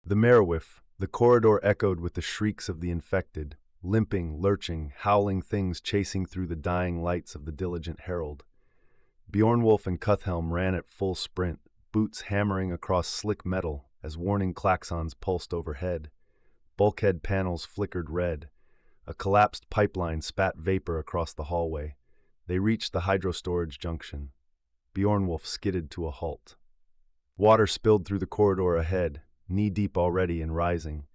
The Merewīf, the corridor echoed with the shrieks of the infected, limping, lurching, howling things chasing through the dying lights of the diligent herald. Beornwolf and Cuthhelm ran at full sprint, boots hammering across slick metal as warning klaxons pulsed overhead. Bulkhead panels flickered red. A collapsed pipeline spat vapor across the hallway. They reached the hydro-storage junction. Beornwolf skidded to a halt. Water spilled through the corridor ahead, knee-deep already and rising.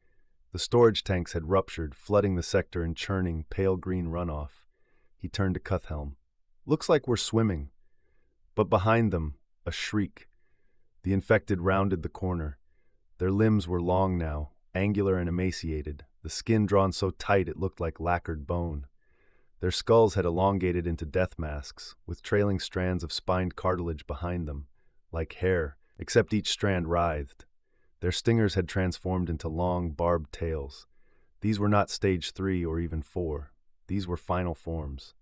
The storage tanks had ruptured, flooding the sector in churning, pale-green runoff. He turned to Cuthhelm. "Looks like we're swimming." But behind them, a shriek. The infected rounded the corner. Their limbs were long now, angular and emaciated, the skin drawn so tight it looked like lacquered bone. Their skulls had elongated into death masks, with trailing strands of spined cartilage behind them, like hair, except each strand writhed. Their stingers had transformed into long, barbed tails. These were not stage 3 or even 4. These were final forms.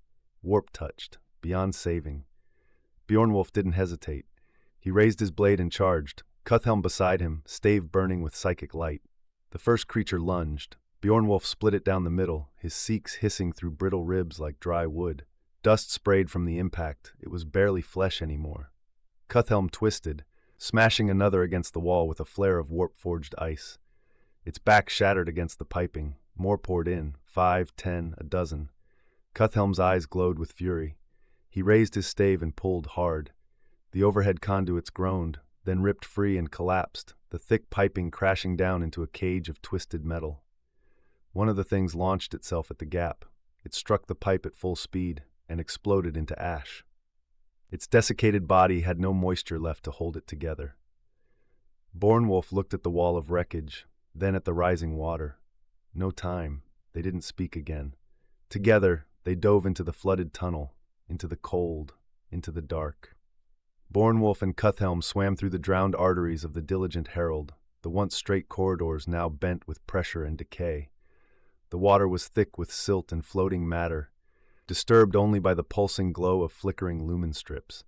Warp-touched, beyond saving. Beornwolf didn't hesitate. He raised his blade and charged, Cuthhelm beside him, stave burning with psychic light. The first creature lunged. Beornwolf split it down the middle, his seeks hissing through brittle ribs like dry wood. Dust sprayed from the impact. It was barely flesh anymore. Cuthhelm twisted, smashing another against the wall with a flare of warp-forged ice. Its back shattered against the piping. More poured in, 5, 10, a dozen. Cuthhelm's eyes glowed with fury. He raised his stave and pulled hard. The overhead conduits groaned, then ripped free and collapsed, the thick piping crashing down into a cage of twisted metal. One of the things launched itself at the gap. It struck the pipe at full speed and exploded into ash. Its desiccated body had no moisture left to hold it together. Beornwolf looked at the wall of wreckage, then at the rising water. No time. They didn't speak again. Together, they dove into the flooded tunnel, into the cold, into the dark. Beornwolf and Cuthhelm swam through the drowned arteries of the diligent herald, the once straight corridors now bent with pressure and decay. The water was thick with silt and floating matter, disturbed only by the pulsing glow of flickering lumen strips.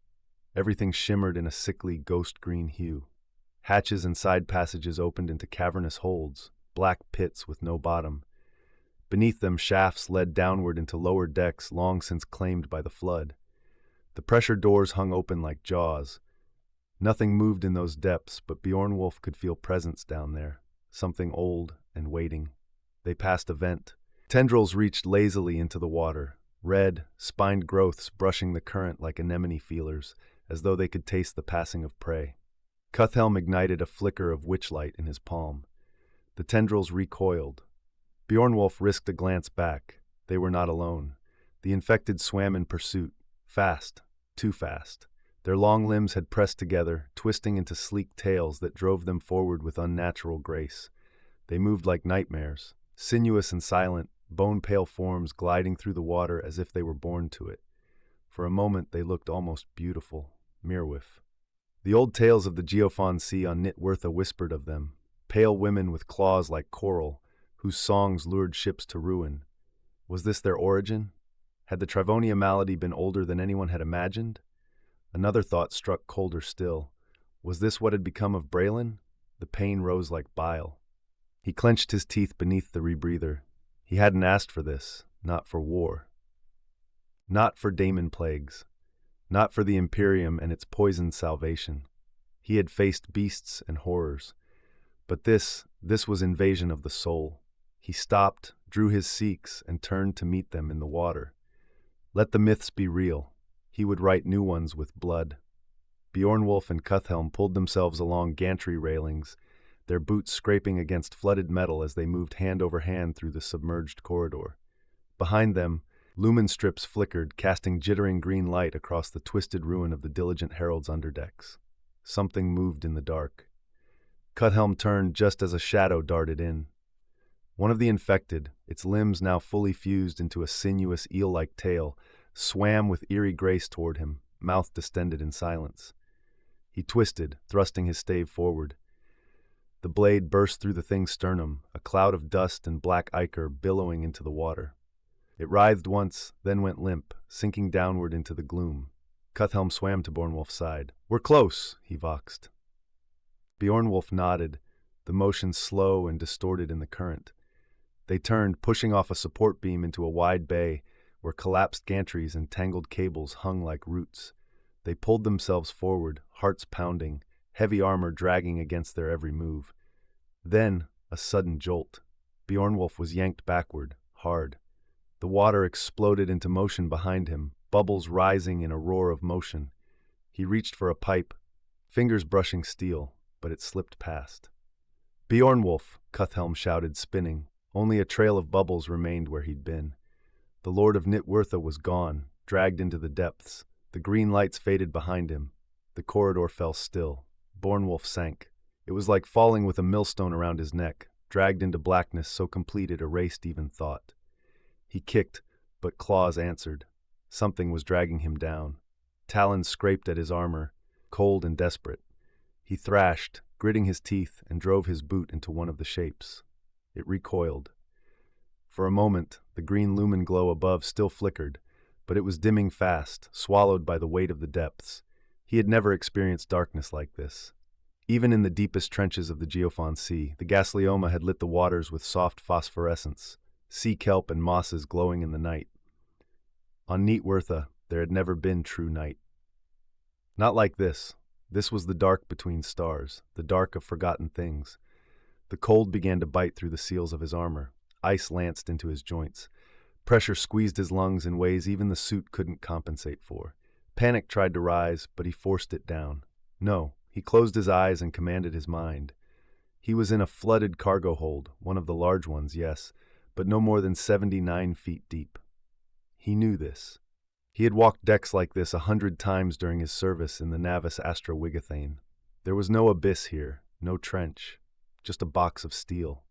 Everything shimmered in a sickly ghost-green hue. Hatches and side passages opened into cavernous holds, black pits with no bottom. Beneath them, shafts led downward into lower decks long since claimed by the flood. The pressure doors hung open like jaws. Nothing moved in those depths, but Beornwolf could feel presence down there, something old and waiting. They passed a vent. Tendrils reached lazily into the water, red, spined growths brushing the current like anemone feelers, as though they could taste the passing of prey. Cuthhelm ignited a flicker of witchlight in his palm. The tendrils recoiled. Beornwolf risked a glance back. They were not alone. The infected swam in pursuit, fast, too fast. Their long limbs had pressed together, twisting into sleek tails that drove them forward with unnatural grace. They moved like nightmares, sinuous and silent, bone-pale forms gliding through the water as if they were born to it. For a moment they looked almost beautiful. Merewīf. The old tales of the Geofon sea on NihtWyrtha whispered of them, pale women with claws like coral, whose songs lured ships to ruin. Was this their origin? Had the Trivonia malady been older than anyone had imagined? Another thought struck colder still. Was this what had become of Braylon? The pain rose like bile. He clenched his teeth beneath the rebreather. He hadn't asked for this, not for war. Not for daemon plagues. Not for the Imperium and its poisoned salvation. He had faced beasts and horrors. But this was invasion of the soul. He stopped, drew his seeks, and turned to meet them in the water. Let the myths be real. He would write new ones with blood. Beornwolf and Cuthhelm pulled themselves along gantry railings, their boots scraping against flooded metal as they moved hand over hand through the submerged corridor. Behind them, lumen strips flickered, casting jittering green light across the twisted ruin of the diligent herald's underdecks. Something moved in the dark. Cuthhelm turned just as a shadow darted in. One of the infected, its limbs now fully fused into a sinuous eel-like tail, swam with eerie grace toward him, mouth distended in silence. He twisted, thrusting his stave forward. The blade burst through the thing's sternum, a cloud of dust and black ichor billowing into the water. It writhed once, then went limp, sinking downward into the gloom. Cuthhelm swam to Beornwolf's side. "We're close," he voxed. Beornwolf nodded, the motion slow and distorted in the current. They turned, pushing off a support beam into a wide bay where collapsed gantries and tangled cables hung like roots. They pulled themselves forward, hearts pounding, heavy armor dragging against their every move. Then, a sudden jolt. Beornwulf was yanked backward, hard. The water exploded into motion behind him, bubbles rising in a roar of motion. He reached for a pipe, fingers brushing steel, but it slipped past. Beornwulf, Cuthhelm shouted, spinning. Only a trail of bubbles remained where he'd been. The Lord of NihtWyrtha was gone, dragged into the depths. The green lights faded behind him. The corridor fell still. Beornwulf sank. It was like falling with a millstone around his neck, dragged into blackness so complete it erased even thought. He kicked, but claws answered. Something was dragging him down. Talons scraped at his armor, cold and desperate. He thrashed, gritting his teeth, and drove his boot into one of the shapes. It recoiled. For a moment, the green lumen glow above still flickered, but it was dimming fast, swallowed by the weight of the depths. He had never experienced darkness like this. Even in the deepest trenches of the Geofon Sea, the gaslioma had lit the waters with soft phosphorescence, sea kelp and mosses glowing in the night. On NihtWyrtha, there had never been true night. Not like this. This was the dark between stars, the dark of forgotten things. The cold began to bite through the seals of his armor. Ice lanced into his joints. Pressure squeezed his lungs in ways even the suit couldn't compensate for. Panic tried to rise, but he forced it down. No, he closed his eyes and commanded his mind. He was in a flooded cargo hold, one of the large ones, yes, but no more than 79 feet deep. He knew this. He had walked decks like this 100 times during his service in the Navis Astra Wigathane. There was no abyss here, no trench, just a box of steel.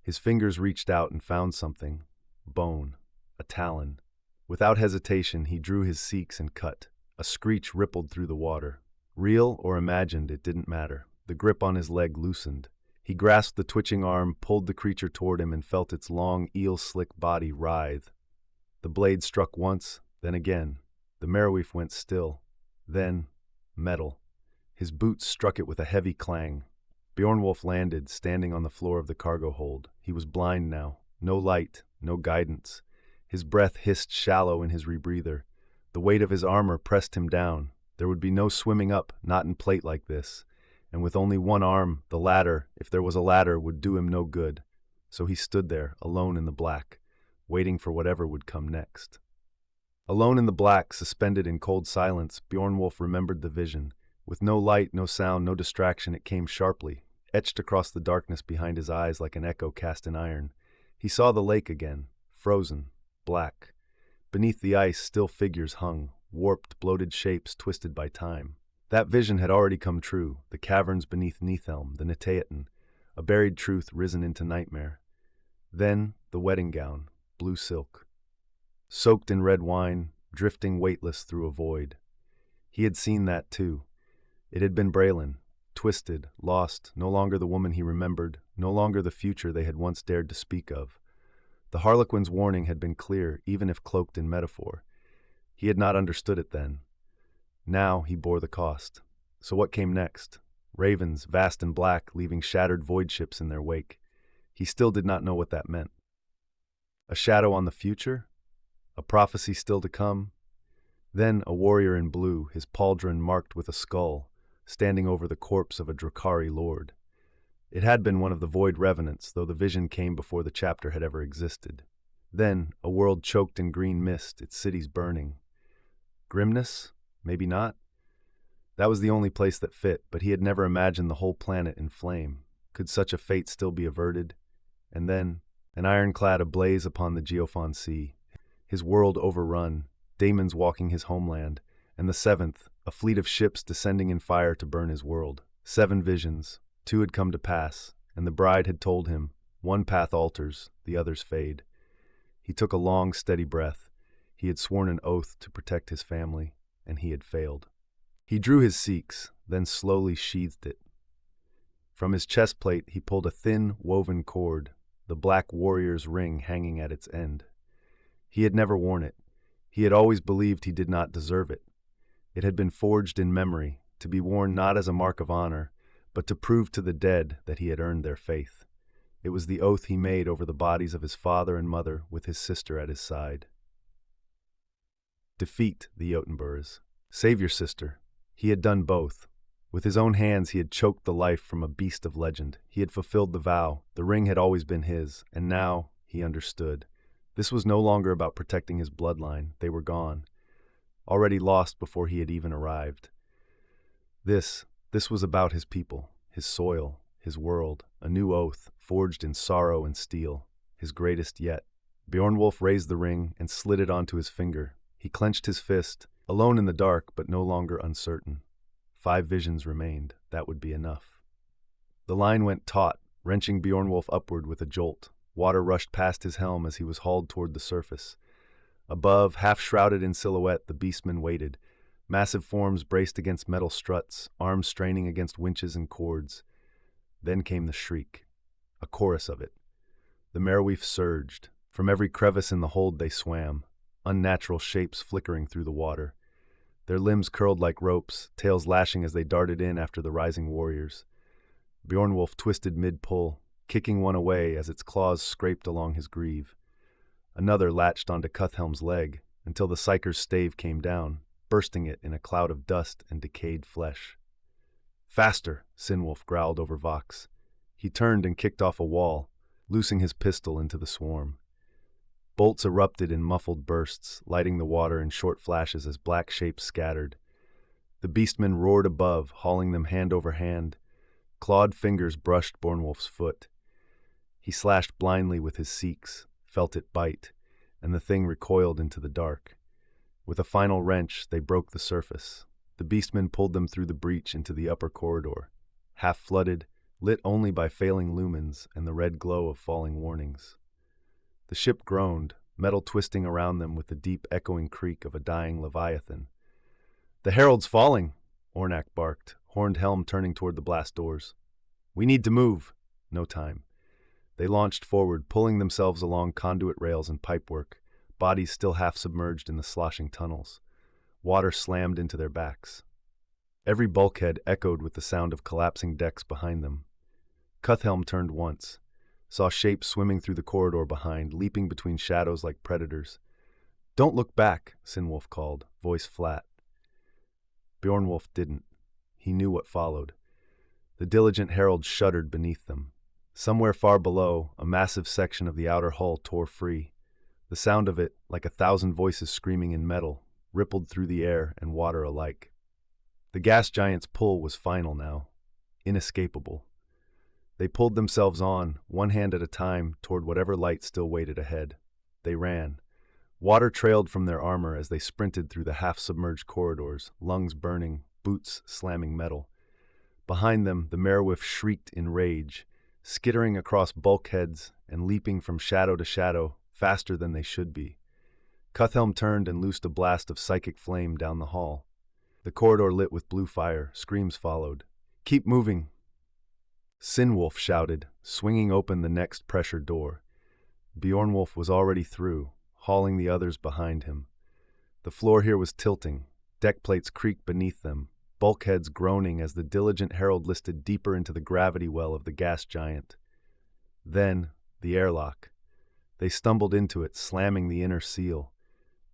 His fingers reached out and found something. Bone. A talon. Without hesitation, he drew his seeks and cut. A screech rippled through the water. Real or imagined, it didn't matter. The grip on his leg loosened. He grasped the twitching arm, pulled the creature toward him, and felt its long, eel-slick body writhe. The blade struck once, then again. The Merewīf went still. Then, metal. His boots struck it with a heavy clang. Beornwulf landed, standing on the floor of the cargo hold. He was blind now. No light, no guidance. His breath hissed shallow in his rebreather. The weight of his armor pressed him down. There would be no swimming up, not in plate like this. And with only one arm, the ladder, if there was a ladder, would do him no good. So he stood there, alone in the black, waiting for whatever would come next. Alone in the black, suspended in cold silence, Beornwulf remembered the vision. With no light, no sound, no distraction, it came sharply, etched across the darkness behind his eyes like an echo cast in iron. He saw the lake again, frozen, black. Beneath the ice, still figures hung, warped, bloated shapes twisted by time. That vision had already come true, the caverns beneath Nithelm, the Nitaetan, a buried truth risen into nightmare. Then, the wedding gown, blue silk. Soaked in red wine, drifting weightless through a void. He had seen that too. It had been Braylon, twisted, lost, no longer the woman he remembered, no longer the future they had once dared to speak of. The Harlequin's warning had been clear, even if cloaked in metaphor. He had not understood it then. Now he bore the cost. So what came next? Ravens, vast and black, leaving shattered void ships in their wake. He still did not know what that meant. A shadow on the future? A prophecy still to come? Then a warrior in blue, his pauldron marked with a skull, standing over the corpse of a Drakari lord. It had been one of the Void Revenants, though the vision came before the chapter had ever existed. Then, a world choked in green mist, its cities burning. Grimness? Maybe not. That was the only place that fit, but he had never imagined the whole planet in flame. Could such a fate still be averted? And then, an ironclad ablaze upon the Geofon Sea, his world overrun, daemons walking his homeland, and the seventh, a fleet of ships descending in fire to burn his world. 7 visions, 2 had come to pass, and the bride had told him, one path alters, the others fade. He took a long, steady breath. He had sworn an oath to protect his family, and he had failed. He drew his seeks, then slowly sheathed it. From his chest plate he pulled a thin, woven cord, the black warrior's ring hanging at its end. He had never worn it. He had always believed he did not deserve it. It had been forged in memory, to be worn not as a mark of honor, but to prove to the dead that he had earned their faith. It was the oath he made over the bodies of his father and mother with his sister at his side. Defeat the Jotunburs. Save your sister. He had done both. With his own hands he had choked the life from a beast of legend. He had fulfilled the vow. The ring had always been his, and now he understood. This was no longer about protecting his bloodline. They were gone, already lost before he had even arrived. This was about his people, his soil, his world, a new oath, forged in sorrow and steel, his greatest yet. Beornwulf raised the ring and slid it onto his finger. He clenched his fist, alone in the dark but no longer uncertain. 5 visions remained. That would be enough. The line went taut, wrenching Beornwulf upward with a jolt. Water rushed past his helm as he was hauled toward the surface. Above, half-shrouded in silhouette, the beastmen waited. Massive forms braced against metal struts, arms straining against winches and cords. Then came the shriek, a chorus of it. The Merewīf surged. From every crevice in the hold they swam, unnatural shapes flickering through the water. Their limbs curled like ropes, tails lashing as they darted in after the rising warriors. Beornwulf twisted mid-pull, kicking one away as its claws scraped along his greave. Another latched onto Cuthhelm's leg until the Psyker's stave came down, bursting it in a cloud of dust and decayed flesh. "Faster!" Sinwulf growled over Vox. He turned and kicked off a wall, loosing his pistol into the swarm. Bolts erupted in muffled bursts, lighting the water in short flashes as black shapes scattered. The beastmen roared above, hauling them hand over hand. Clawed fingers brushed Beornwulf's foot. He slashed blindly with his seeks, felt it bite, and the thing recoiled into the dark. With a final wrench, they broke the surface. The beastmen pulled them through the breach into the upper corridor, half-flooded, lit only by failing lumens and the red glow of falling warnings. The ship groaned, metal twisting around them with the deep echoing creak of a dying leviathan. "The Herald's falling!" Ornak barked, horned helm turning toward the blast doors. "We need to move!" No time. They launched forward, pulling themselves along conduit rails and pipework, bodies still half submerged in the sloshing tunnels. Water slammed into their backs. Every bulkhead echoed with the sound of collapsing decks behind them. Cuthhelm turned once, saw shapes swimming through the corridor behind, leaping between shadows like predators. "Don't look back," Sinwulf called, voice flat. Beornwulf didn't. He knew what followed. The diligent herald shuddered beneath them. Somewhere far below, a massive section of the outer hull tore free. The sound of it, like 1,000 voices screaming in metal, rippled through the air and water alike. The gas giant's pull was final now, inescapable. They pulled themselves on, one hand at a time, toward whatever light still waited ahead. They ran. Water trailed from their armor as they sprinted through the half-submerged corridors, lungs burning, boots slamming metal. Behind them, the Merewīf shrieked in rage, skittering across bulkheads and leaping from shadow to shadow, faster than they should be. Cuthhelm turned and loosed a blast of psychic flame down the hall. The corridor lit with blue fire, screams followed. "Keep moving!" Sinwulf shouted, swinging open the next pressure door. Beornwulf was already through, hauling the others behind him. The floor here was tilting, deck plates creaked beneath them, bulkheads groaning as the diligent herald listed deeper into the gravity well of the gas giant. Then, the airlock. They stumbled into it, slamming the inner seal.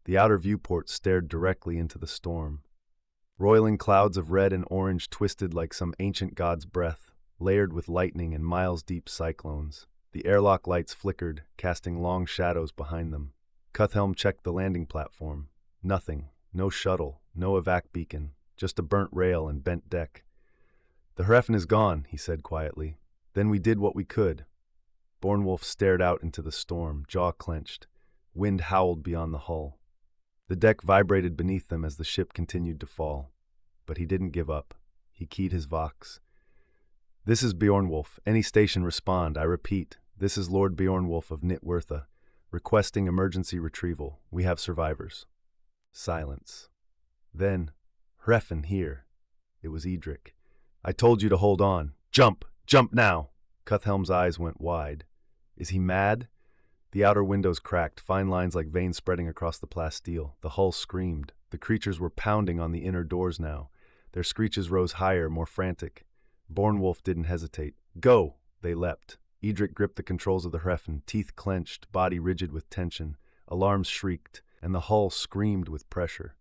The outer viewport stared directly into the storm. Roiling clouds of red and orange twisted like some ancient god's breath, layered with lightning and miles-deep cyclones. The airlock lights flickered, casting long shadows behind them. Cuthhelm checked the landing platform. Nothing. No shuttle, no evac beacon, just a burnt rail and bent deck. "The Hrefn is gone," he said quietly. "Then we did what we could." Beornwulf stared out into the storm, jaw clenched. Wind howled beyond the hull. The deck vibrated beneath them as the ship continued to fall. But he didn't give up. He keyed his Vox. "This is Beornwulf. Any station respond. I repeat, this is Lord Beornwulf of NihtWyrtha, requesting emergency retrieval. We have survivors." Silence. Then, "Hrefn here." It was Edric. "I told you to hold on. Jump! Jump now!" Cuthhelm's eyes went wide. Is he mad? The outer windows cracked, fine lines like veins spreading across the plasteel. The hull screamed. The creatures were pounding on the inner doors now. Their screeches rose higher, more frantic. Bornwolf didn't hesitate. Go! They leapt. Edric gripped the controls of the Hrefn, teeth clenched, body rigid with tension. Alarms shrieked, and the hull screamed with pressure.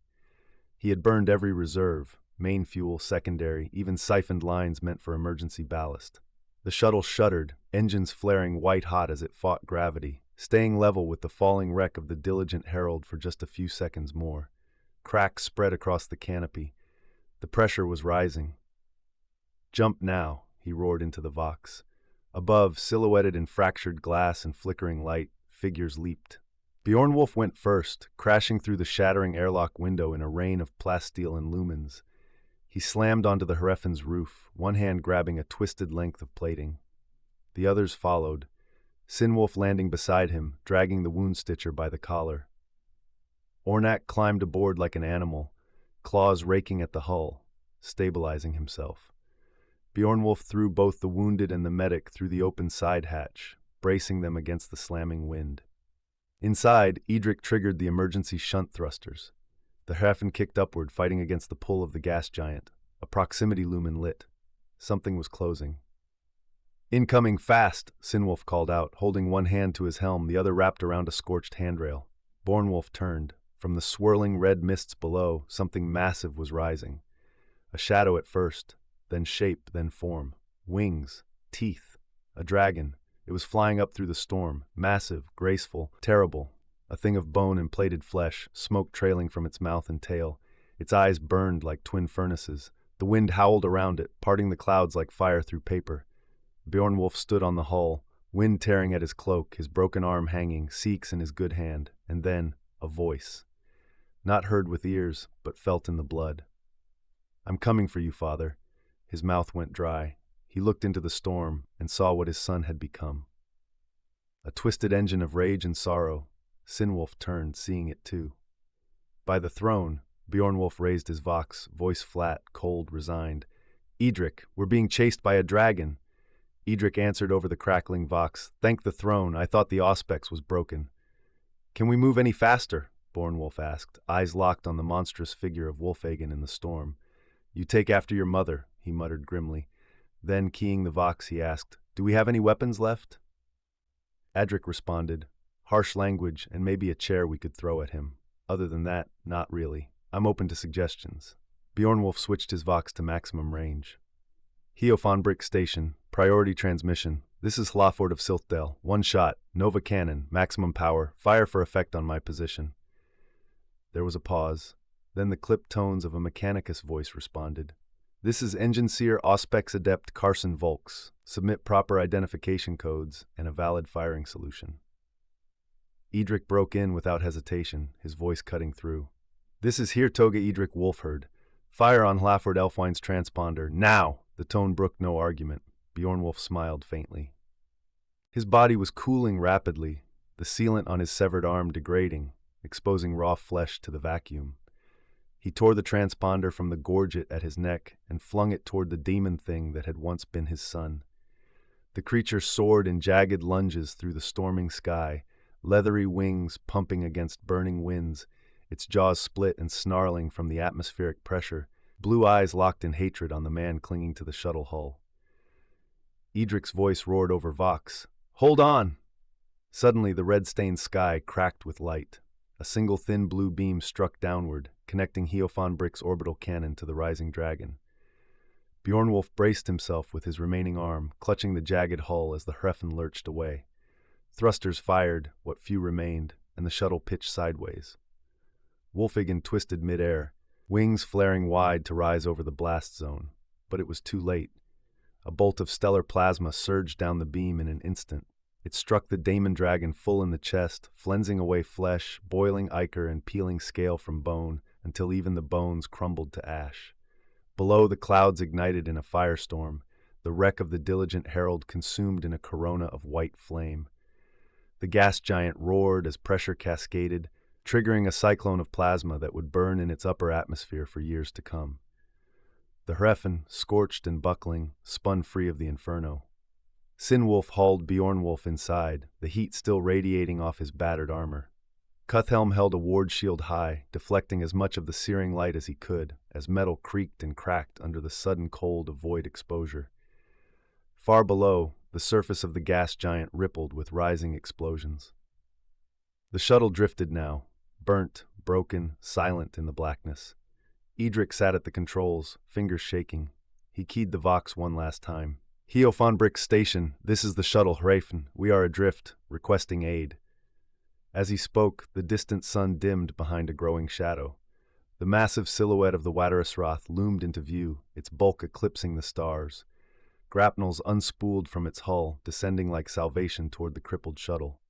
He had burned every reserve, main fuel, secondary, even siphoned lines meant for emergency ballast. The shuttle shuddered, engines flaring white-hot as it fought gravity, staying level with the falling wreck of the diligent Herald for just a few seconds more. Cracks spread across the canopy. The pressure was rising. "Jump now," he roared into the Vox. Above, silhouetted in fractured glass and flickering light, figures leaped. Bjornwolf went first, crashing through the shattering airlock window in a rain of plasteel and lumens. He slammed onto the Hrefn's roof, one hand grabbing a twisted length of plating. The others followed, Sinwolf landing beside him, dragging the wound stitcher by the collar. Ornak climbed aboard like an animal, claws raking at the hull, stabilizing himself. Bjornwolf threw both the wounded and the medic through the open side hatch, bracing them against the slamming wind. Inside, Edric triggered the emergency shunt thrusters. The Hrefn kicked upward, fighting against the pull of the gas giant. A proximity lumen lit. Something was closing. "Incoming fast," Sinwolf called out, holding one hand to his helm, the other wrapped around a scorched handrail. Bornwolf turned. From the swirling red mists below, something massive was rising. A shadow at first, then shape, then form. Wings, teeth, a dragon. It was flying up through the storm, massive, graceful, terrible. A thing of bone and plated flesh, smoke trailing from its mouth and tail. Its eyes burned like twin furnaces. The wind howled around it, parting the clouds like fire through paper. Bjornwolf stood on the hull, wind tearing at his cloak, his broken arm hanging, Seeks in his good hand, and then a voice. Not heard with ears, but felt in the blood. "I'm coming for you, Father." His mouth went dry. He looked into the storm and saw what his son had become. A twisted engine of rage and sorrow. Sinwolf turned, seeing it too. By the throne, Bjornwolf raised his Vox, voice flat, cold, resigned. "Edric, we're being chased by a dragon." Edric answered over the crackling Vox, "Thank the throne, I thought the Auspex was broken." "Can we move any faster?" Bornwolf asked, eyes locked on the monstrous figure of Wolfhagen in the storm. "You take after your mother," he muttered grimly. Then, keying the Vox, he asked, "Do we have any weapons left?" Adric responded, "Harsh language and maybe a chair we could throw at him. Other than that, not really. I'm open to suggestions." Bjornwolf switched his Vox to maximum range. "Geofon Brick Station, priority transmission. This is Hlaford of Silthdale. One shot, Nova Cannon, maximum power, fire for effect on my position." There was a pause. Then the clipped tones of a Mechanicus voice responded. "This is Engineer Auspex Adept Carson Volks. Submit proper identification codes and a valid firing solution." Edric broke in without hesitation, his voice cutting through. "This is Toga Edric Wolfherd. Fire on Hlaford Elfwine's transponder, now!" The tone brooked no argument. Bjornwolf smiled faintly. His body was cooling rapidly, the sealant on his severed arm degrading, exposing raw flesh to the vacuum. He tore the transponder from the gorget at his neck and flung it toward the demon thing that had once been his son. The creature soared in jagged lunges through the storming sky, leathery wings pumping against burning winds, its jaws split and snarling from the atmospheric pressure, blue eyes locked in hatred on the man clinging to the shuttle hull. Edric's voice roared over Vox, "Hold on!" Suddenly the red-stained sky cracked with light. A single thin blue beam struck downward, connecting Geofon Brick's orbital cannon to the rising dragon. Bjornwolf braced himself with his remaining arm, clutching the jagged hull as the Hrefn lurched away. Thrusters fired, what few remained, and the shuttle pitched sideways. Wolfhagen twisted midair, wings flaring wide to rise over the blast zone, but it was too late. A bolt of stellar plasma surged down the beam in an instant. It struck the daemon dragon full in the chest, flensing away flesh, boiling ichor and peeling scale from bone, until even the bones crumbled to ash. Below, the clouds ignited in a firestorm, the wreck of the diligent Herald consumed in a corona of white flame. The gas giant roared as pressure cascaded, triggering a cyclone of plasma that would burn in its upper atmosphere for years to come. The Hrefn, scorched and buckling, spun free of the inferno. Sinwolf hauled Bjornwolf inside, the heat still radiating off his battered armor. Cuthelm held a ward shield high, deflecting as much of the searing light as he could, as metal creaked and cracked under the sudden cold of void exposure. Far below, the surface of the gas giant rippled with rising explosions. The shuttle drifted now, burnt, broken, silent in the blackness. Edric sat at the controls, fingers shaking. He keyed the Vox one last time. Geofon Station, this is the shuttle Hrafen. We are adrift, requesting aid. As he spoke, the distant sun dimmed behind a growing shadow. The massive silhouette of the Watterasroth loomed into view, its bulk eclipsing the stars. Grapnels unspooled from its hull, descending like salvation toward the crippled shuttle.